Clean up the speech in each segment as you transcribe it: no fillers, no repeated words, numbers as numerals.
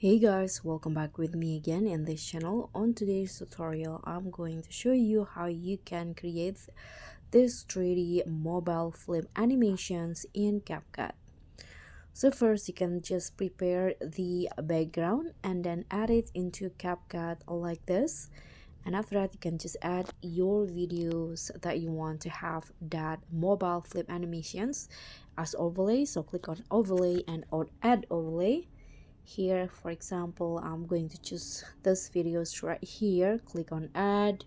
Hey guys, welcome back with me again in this channel. On today's tutorial, I'm going to show you how you can create this 3D mobile flip animations in Capcut. So first, you can just prepare the background and then add it into Capcut like this. And after that, you can just add your videos that you want to have that mobile flip animations as overlay. So click on overlay and add overlay. Here, for example, I'm going to choose this videos right here. Click on add,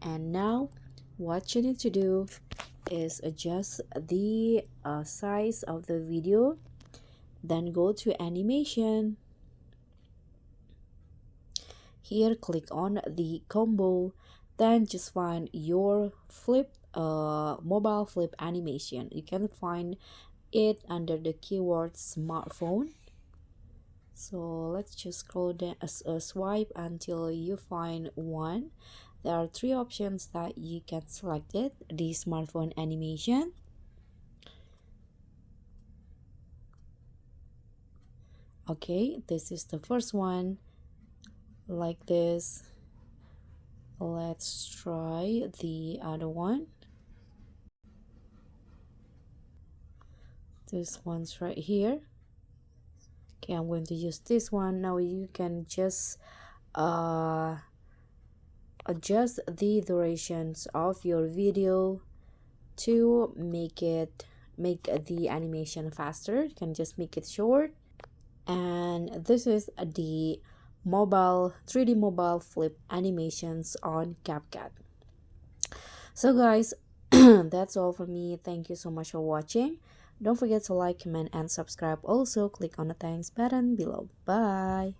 and now what you need to do is adjust the size of the video, then go to animation. Here, click on the combo, then just find your mobile flip animation. You can find it under the keyword smartphone. So let's just scroll down, swipe until you find one. There are three options that you can select it. The smartphone animation, okay, this is the first one, like this. Let's try the other one. This one's right here. Okay, I'm going to use this one. Now you can just adjust the durations of your video to make the animation faster. You can just make it short. And this is the 3D mobile flip animations on Capcut. So guys, that's all for me. Thank you so much for watching. Don't forget to like, comment, and subscribe. Also click on the thanks button below. Bye.